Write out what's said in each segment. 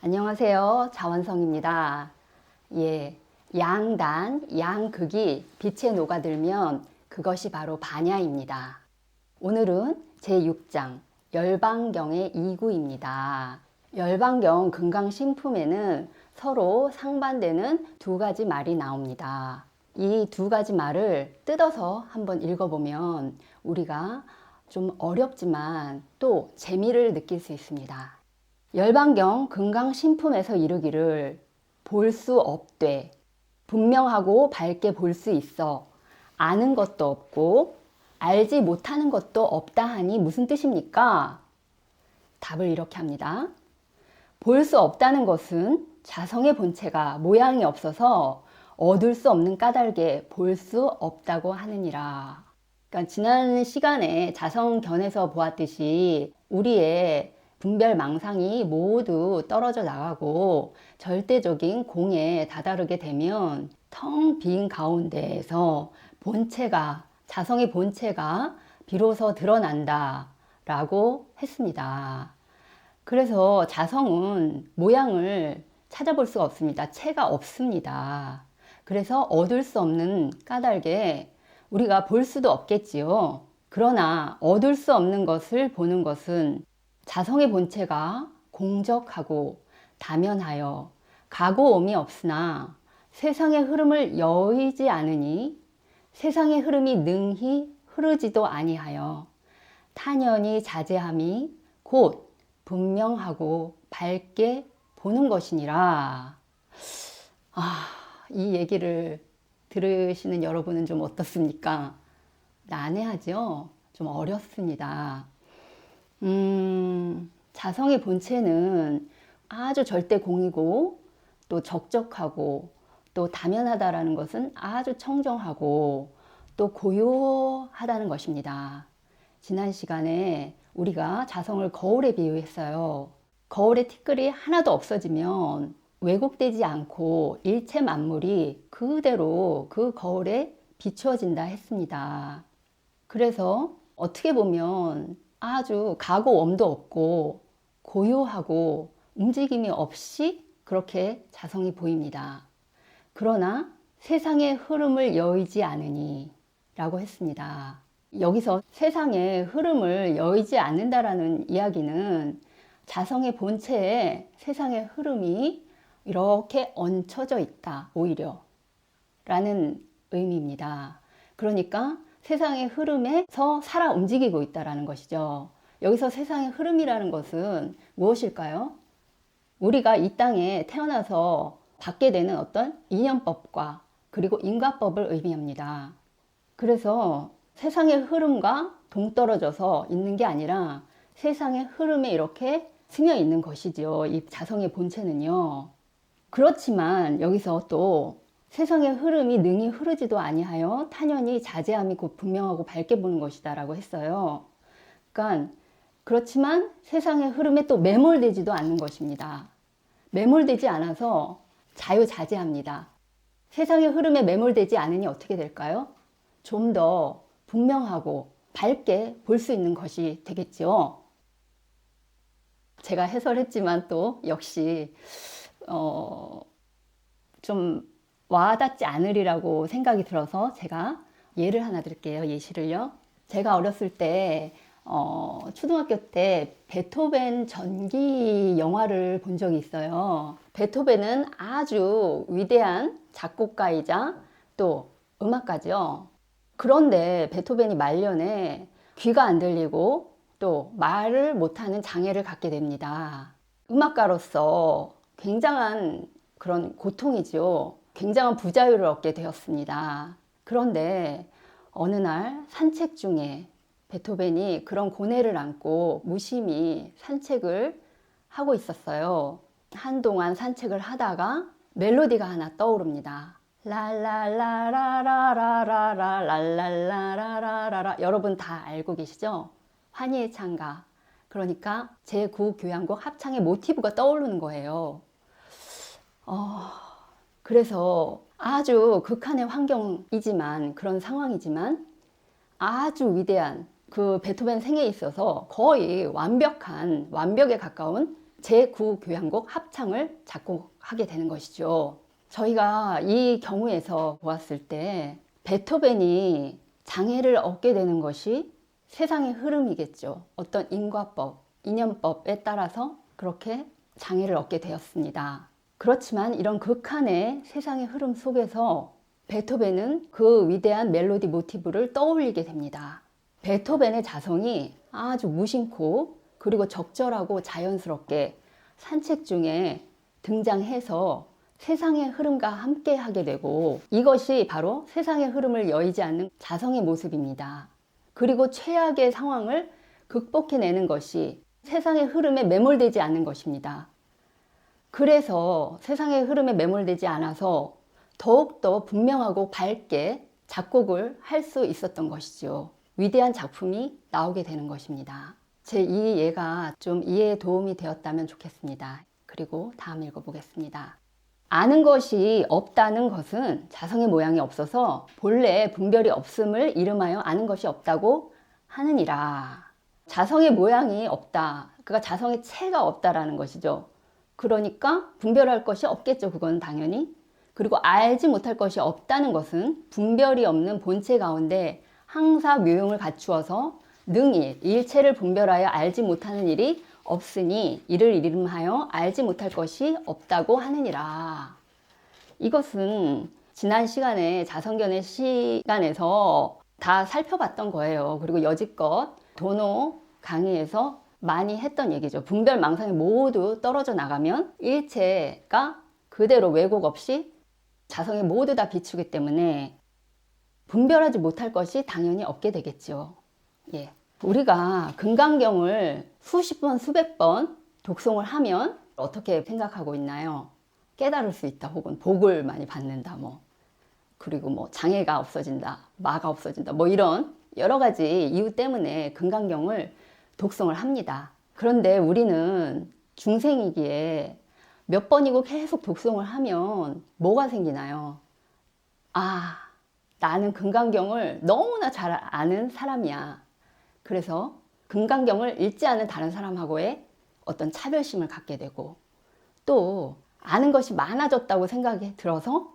안녕하세요. 자원성입니다. 양단, 양극이 빛에 녹아들면 그것이 바로 반야입니다. 오늘은 제6장 열반경의 2구입니다. 열반경 금강신품에는 서로 상반되는 두 가지 말이 나옵니다. 이 두 가지 말을 뜯어서 한번 읽어보면 우리가 좀 어렵지만 또 재미를 느낄 수 있습니다. 열반경 금강신품에서 이르기를 볼 수 없되 분명하고 밝게 볼 수 있어 아는 것도 없고 알지 못하는 것도 없다 하니 무슨 뜻입니까? 답을 이렇게 합니다. 볼 수 없다는 것은 자성의 본체가 모양이 없어서 얻을 수 없는 까닭에 볼 수 없다고 하느니라. 그러니까 지난 시간에 자성견에서 보았듯이 우리의 분별망상이 모두 떨어져 나가고 절대적인 공에 다다르게 되면 텅 빈 가운데에서 본체가, 자성의 본체가 비로소 드러난다 라고 했습니다. 그래서 자성은 모양을 찾아볼 수가 없습니다. 체가 없습니다. 그래서 얻을 수 없는 까닭에 우리가 볼 수도 없겠지요. 그러나 얻을 수 없는 것을 보는 것은 자성의 본체가 공적하고 다면하여 가고옴이 없으나 세상의 흐름을 여의지 않으니 세상의 흐름이 능히 흐르지도 아니하여 탄연히 자제함이 곧 분명하고 밝게 보는 것이니라. 이 얘기를 들으시는 여러분은 좀 어떻습니까? 난해하죠? 좀 어렵습니다. 자성의 본체는 아주 절대공이고 또 적적하고 또 다면하다라는 것은 아주 청정하고 또 고요하다는 것입니다. 지난 시간에 우리가 자성을 거울에 비유했어요. 거울에 티끌이 하나도 없어지면 왜곡되지 않고 일체 만물이 그대로 그 거울에 비추어진다 했습니다. 그래서 어떻게 보면 아주 가고 엄도 없고 고요하고 움직임이 없이 그렇게 자성이 보입니다. 그러나 세상의 흐름을 여의지 않으니 라고 했습니다. 여기서 세상의 흐름을 여의지 않는다라는 이야기는 자성의 본체에 세상의 흐름이 이렇게 얹혀져 있다 오히려 라는 의미입니다. 그러니까 세상의 흐름에서 살아 움직이고 있다는 것이죠. 여기서 세상의 흐름이라는 것은 무엇일까요? 우리가 이 땅에 태어나서 받게 되는 어떤 인연법과 그리고 인과법을 의미합니다. 그래서 세상의 흐름과 동떨어져서 있는 게 아니라 세상의 흐름에 이렇게 스며 있는 것이지요. 이 자성의 본체는요. 그렇지만 여기서 또 세상의 흐름이 능히 흐르지도 아니하여 탄연히 자제함이 곧 분명하고 밝게 보는 것이다 라고 했어요. 그러니까 그렇지만 세상의 흐름에 또 매몰되지도 않는 것입니다. 매몰되지 않아서 자유자재합니다. 세상의 흐름에 매몰되지 않으니 어떻게 될까요? 좀 더 분명하고 밝게 볼 수 있는 것이 되겠죠. 제가 해설했지만 또 역시 좀 와닿지 않으리라고 생각이 들어서 제가 예를 하나 드릴게요. 예시를요. 제가 어렸을 때 초등학교 때 베토벤 전기 영화를 본 적이 있어요. 베토벤은 아주 위대한 작곡가이자 또 음악가죠. 그런데 베토벤이 말년에 귀가 안 들리고 또 말을 못하는 장애를 갖게 됩니다. 음악가로서 굉장한 그런 고통이죠. 굉장한 부자유를 얻게 되었습니다. 그런데 어느 날 산책 중에 베토벤이 그런 고뇌를 안고 무심히 산책을 하고 있었어요. 한동안 산책을 하다가 멜로디가 하나 떠오릅니다. 랄랄라라라라라랄랄라라라라. 여러분 다 알고 계시죠? 환희의 창가. 그러니까 제9교향곡 합창의 모티브가 떠오르는 거예요. 그래서 아주 극한의 환경이지만 그런 상황이지만 아주 위대한 그 베토벤 생애에 있어서 거의 완벽한 완벽에 가까운 제9교향곡 합창을 작곡하게 되는 것이죠. 저희가 이 경우에서 보았을 때 베토벤이 장애를 얻게 되는 것이 세상의 흐름이겠죠. 어떤 인과법, 인연법에 따라서 그렇게 장애를 얻게 되었습니다. 그렇지만 이런 극한의 세상의 흐름 속에서 베토벤은 그 위대한 멜로디 모티브를 떠올리게 됩니다. 베토벤의 자성이 아주 무심코 그리고 적절하고 자연스럽게 산책 중에 등장해서 세상의 흐름과 함께 하게 되고, 이것이 바로 세상의 흐름을 여의지 않는 자성의 모습입니다. 그리고 최악의 상황을 극복해내는 것이 세상의 흐름에 매몰되지 않는 것입니다. 그래서 세상의 흐름에 매몰되지 않아서 더욱더 분명하고 밝게 작곡을 할 수 있었던 것이죠. 위대한 작품이 나오게 되는 것입니다. 제 이 예가 좀 이해에 도움이 되었다면 좋겠습니다. 그리고 다음 읽어보겠습니다. 아는 것이 없다는 것은 자성의 모양이 없어서 본래 분별이 없음을 이름하여 아는 것이 없다고 하느니라. 자성의 모양이 없다. 그러니까 자성의 체가 없다라는 것이죠. 그러니까 분별할 것이 없겠죠. 그건 당연히. 그리고 알지 못할 것이 없다는 것은 분별이 없는 본체 가운데 항사 묘용을 갖추어서 능히 일체를 분별하여 알지 못하는 일이 없으니 이를 이름하여 알지 못할 것이 없다고 하느니라. 이것은 지난 시간에 자성견의 시간에서 다 살펴봤던 거예요. 그리고 여지껏 도노 강의에서 많이 했던 얘기죠. 분별 망상이 모두 떨어져 나가면 일체가 그대로 왜곡 없이 자성에 모두 다 비추기 때문에 분별하지 못할 것이 당연히 없게 되겠죠. 예. 우리가 금강경을 수십 번, 수백 번 독송을 하면 어떻게 생각하고 있나요? 깨달을 수 있다, 혹은 복을 많이 받는다, 그리고 장애가 없어진다, 마가 없어진다, 이런 여러 가지 이유 때문에 금강경을 독송을 합니다. 그런데 우리는 중생이기에 몇 번이고 계속 독송을 하면 뭐가 생기나요? 아, 나는 금강경을 너무나 잘 아는 사람이야. 그래서 금강경을 읽지 않은 다른 사람하고의 어떤 차별심을 갖게 되고, 또 아는 것이 많아졌다고 생각이 들어서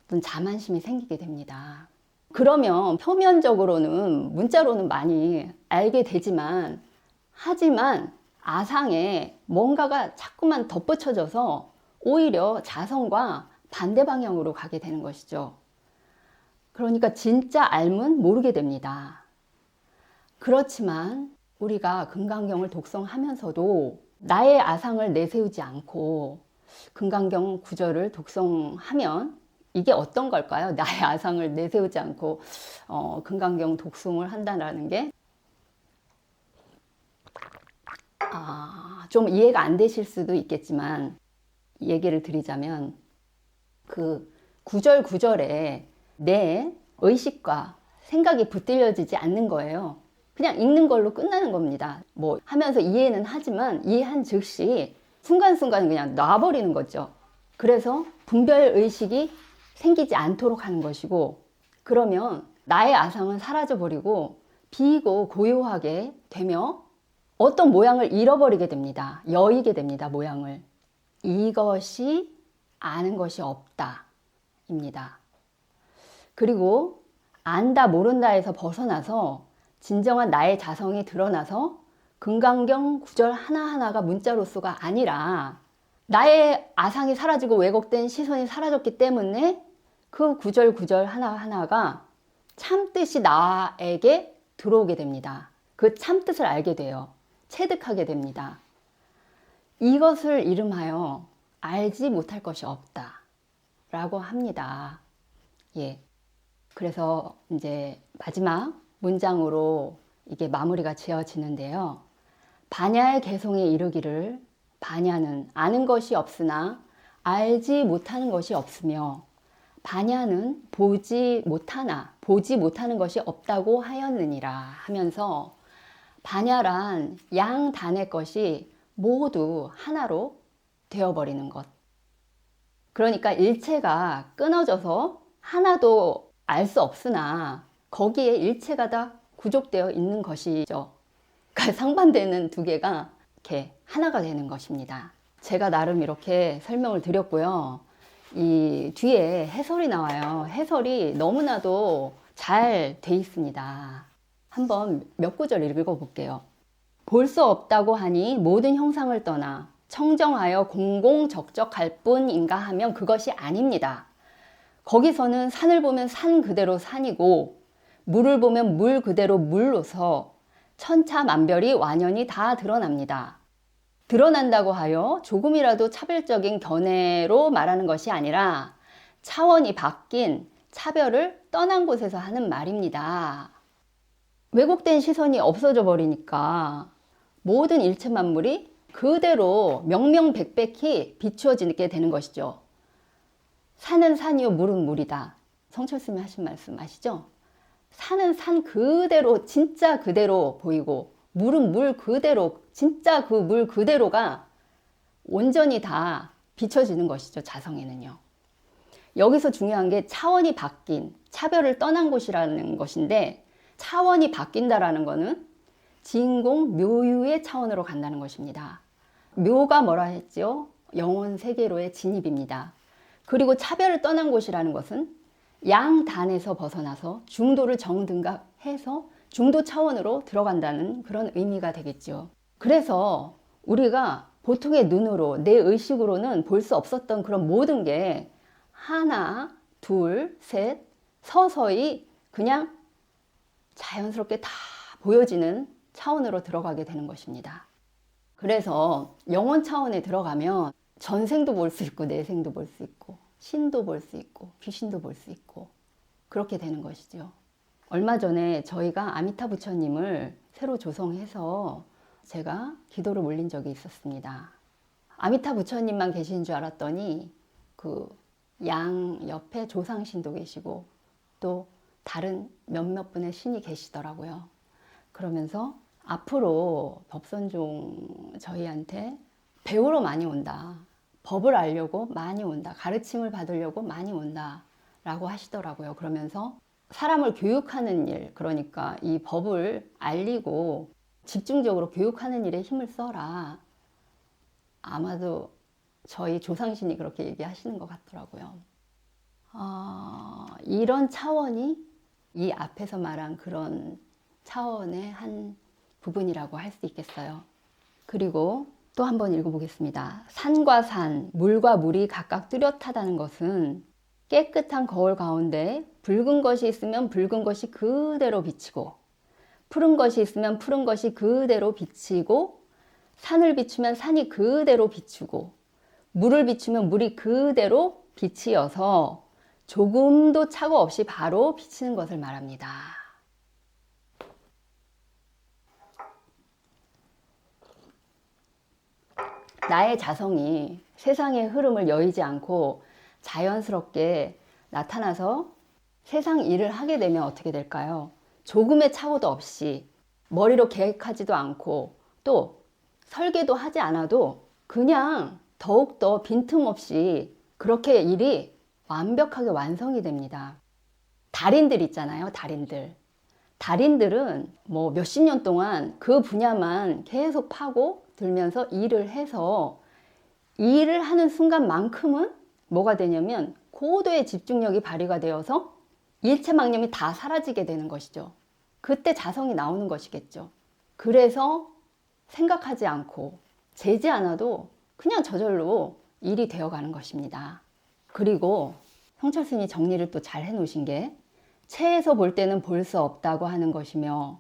어떤 자만심이 생기게 됩니다. 그러면 표면적으로는 문자로는 많이 알게 되지만, 하지만 아상에 뭔가가 자꾸만 덧붙여져서 오히려 자성과 반대 방향으로 가게 되는 것이죠. 그러니까 진짜 알면 모르게 됩니다. 그렇지만 우리가 금강경을 독송하면서도 나의 아상을 내세우지 않고 금강경 구절을 독송하면 이게 어떤 걸까요? 나의 아상을 내세우지 않고 금강경 독송을 한다는 게 좀 이해가 안 되실 수도 있겠지만 얘기를 드리자면, 그 구절 구절에 내 의식과 생각이 붙들려지지 않는 거예요. 그냥 읽는 걸로 끝나는 겁니다. 하면서 이해는 하지만 이해한 즉시 순간순간 그냥 놔버리는 거죠. 그래서 분별 의식이 생기지 않도록 하는 것이고, 그러면 나의 아상은 사라져 버리고 비이고 고요하게 되며 어떤 모양을 잃어버리게 됩니다. 여의게 됩니다. 모양을. 이것이 아는 것이 없다 입니다. 그리고 안다 모른다에서 벗어나서 진정한 나의 자성이 드러나서 금강경 구절 하나하나가 문자로서가 아니라 나의 아상이 사라지고 왜곡된 시선이 사라졌기 때문에 그 구절 구절 하나하나가 참뜻이 나에게 들어오게 됩니다. 그 참뜻을 알게 돼요. 체득하게 됩니다. 이것을 이름하여 알지 못할 것이 없다 라고 합니다. 예. 그래서 이제 마지막 문장으로 이게 마무리가 지어지는데요. 반야의 개성에 이르기를, 반야는 아는 것이 없으나 알지 못하는 것이 없으며, 반야는 보지 못하는 것이 없다고 하였느니라 하면서, 반야란 양단의 것이 모두 하나로 되어버리는 것. 그러니까 일체가 끊어져서 하나도 알 수 없으나 거기에 일체가 다 구족되어 있는 것이죠. 그러니까 상반되는 두 개가 이렇게 하나가 되는 것입니다. 제가 나름 이렇게 설명을 드렸고요. 이 뒤에 해설이 나와요. 해설이 너무나도 잘 돼 있습니다. 한번 몇 구절 읽어볼게요. 볼 수 없다고 하니 모든 형상을 떠나 청정하여 공공적적할 뿐인가 하면 그것이 아닙니다. 거기서는 산을 보면 산 그대로 산이고 물을 보면 물 그대로 물로서 천차만별이 완연히 다 드러납니다. 드러난다고 하여 조금이라도 차별적인 견해로 말하는 것이 아니라 차원이 바뀐 차별을 떠난 곳에서 하는 말입니다. 왜곡된 시선이 없어져 버리니까 모든 일체 만물이 그대로 명명백백히 비추어지게 되는 것이죠. 산은 산이요 물은 물이다. 성철스님이 하신 말씀 아시죠? 산은 산 그대로 진짜 그대로 보이고 물은 물 그대로 진짜 그 물 그대로가 온전히 다 비춰지는 것이죠. 자성에는요. 여기서 중요한 게 차원이 바뀐 차별을 떠난 곳이라는 것인데 차원이 바뀐다라는 것은 진공 묘유의 차원으로 간다는 것입니다. 묘가 뭐라 했죠? 영원 세계로의 진입입니다. 그리고 차별을 떠난 곳이라는 것은 양단에서 벗어나서 중도를 정등각해서 중도 차원으로 들어간다는 그런 의미가 되겠죠. 그래서 우리가 보통의 눈으로 내 의식으로는 볼 수 없었던 그런 모든 게 하나, 둘, 셋 서서히 그냥 자연스럽게 다 보여지는 차원으로 들어가게 되는 것입니다. 그래서 영원 차원에 들어가면 전생도 볼 수 있고 내생도 볼 수 있고 신도 볼 수 있고 귀신도 볼 수 있고 그렇게 되는 것이죠. 얼마 전에 저희가 아미타 부처님을 새로 조성해서 제가 기도를 올린 적이 있었습니다. 아미타 부처님만 계신 줄 알았더니 그 양 옆에 조상신도 계시고 또 다른 몇몇 분의 신이 계시더라고요. 그러면서 앞으로 법선종 저희한테 배우러 많이 온다. 법을 알려고 많이 온다. 가르침을 받으려고 많이 온다. 라고 하시더라고요. 그러면서 사람을 교육하는 일, 그러니까 이 법을 알리고 집중적으로 교육하는 일에 힘을 써라. 아마도 저희 조상신이 그렇게 얘기하시는 것 같더라고요. 이런 차원이 이 앞에서 말한 그런 차원의 한 부분이라고 할 수 있겠어요. 그리고 또 한번 읽어보겠습니다. 산과 산, 물과 물이 각각 뚜렷하다는 것은 깨끗한 거울 가운데 붉은 것이 있으면 붉은 것이 그대로 비치고 푸른 것이 있으면 푸른 것이 그대로 비치고 산을 비추면 산이 그대로 비추고 물을 비추면 물이 그대로 빛이어서 조금도 착오 없이 바로 비치는 것을 말합니다. 나의 자성이 세상의 흐름을 여의지 않고 자연스럽게 나타나서 세상 일을 하게 되면 어떻게 될까요? 조금의 착오도 없이 머리로 계획하지도 않고 또 설계도 하지 않아도 그냥 더욱더 빈틈없이 그렇게 일이 완벽하게 완성이 됩니다. 달인들 있잖아요. 달인들은 뭐 몇십 년 동안 그 분야만 계속 파고 들면서 일을 해서 일을 하는 순간만큼은 뭐가 되냐면 고도의 집중력이 발휘가 되어서 일체망념이 다 사라지게 되는 것이죠. 그때 자성이 나오는 것이겠죠. 그래서 생각하지 않고 재지 않아도 그냥 저절로 일이 되어가는 것입니다. 그리고 성철스님이 정리를 또 잘 해놓으신 게 체에서 볼 때는 볼 수 없다고 하는 것이며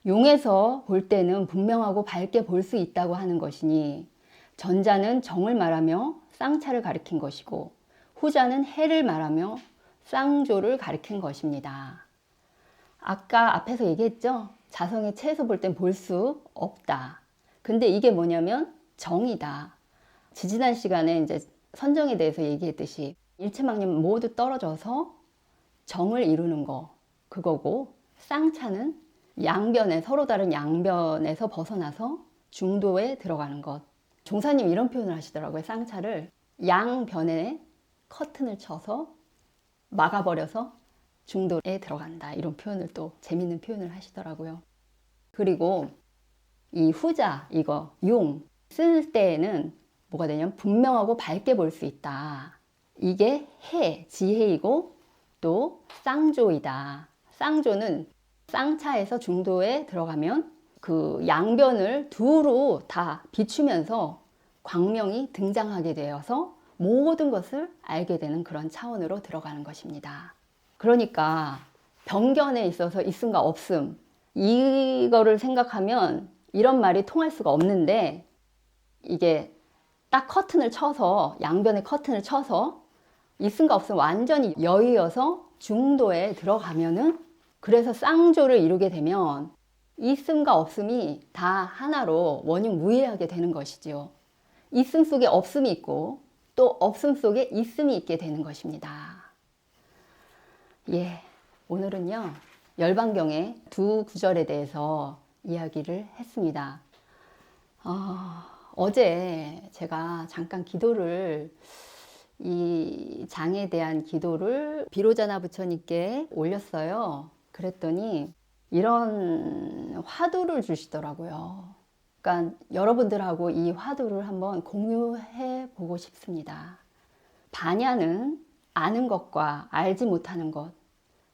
용에서 볼 때는 분명하고 밝게 볼 수 있다고 하는 것이니 전자는 정을 말하며 쌍차를 가리킨 것이고 후자는 해를 말하며 쌍조를 가리킨 것입니다. 아까 앞에서 얘기했죠? 자성의 체에서 볼 땐 볼 수 없다. 근데 이게 뭐냐면 정이다. 지지난 시간에 이제 선정에 대해서 얘기했듯이 일체망념 모두 떨어져서 정을 이루는 거 그거고 쌍차는 양변에 서로 다른 양변에서 벗어나서 중도에 들어가는 것. 종사님 이런 표현을 하시더라고요. 쌍차를 양변에 커튼을 쳐서 막아버려서 중도에 들어간다. 이런 표현을 또 재밌는 표현을 하시더라고요. 그리고 이 후자 이거 용 쓸 때에는 뭐가 되냐면 분명하고 밝게 볼 수 있다. 이게 지혜이고 또 쌍조이다. 쌍조는 쌍차에서 중도에 들어가면 그 양변을 두루 다 비추면서 광명이 등장하게 되어서 모든 것을 알게 되는 그런 차원으로 들어가는 것입니다. 그러니까 병견에 있어서 있음과 없음, 이거를 생각하면 이런 말이 통할 수가 없는데, 이게 딱 커튼을 쳐서, 양변에 커튼을 쳐서 있음과 없음 완전히 여의어서 중도에 들어가면은, 그래서 쌍조를 이루게 되면 있음과 없음이 다 하나로 원흉무이하게 되는 것이지요. 있음 속에 없음이 있고 또 없음 속에 있음이 있게 되는 것입니다. 예, 오늘은요 열반경의 두 구절에 대해서 이야기를 했습니다. 어제 제가 잠깐 이 장에 대한 기도를 비로자나 부처님께 올렸어요. 그랬더니 이런 화두를 주시더라고요. 그러니까 여러분들하고 이 화두를 한번 공유해 보고 싶습니다. 반야는 아는 것과 알지 못하는 것,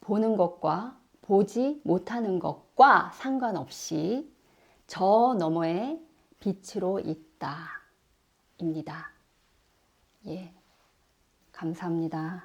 보는 것과 보지 못하는 것과 상관없이 저 너머에 빛으로 있다. 입니다. 예. 감사합니다.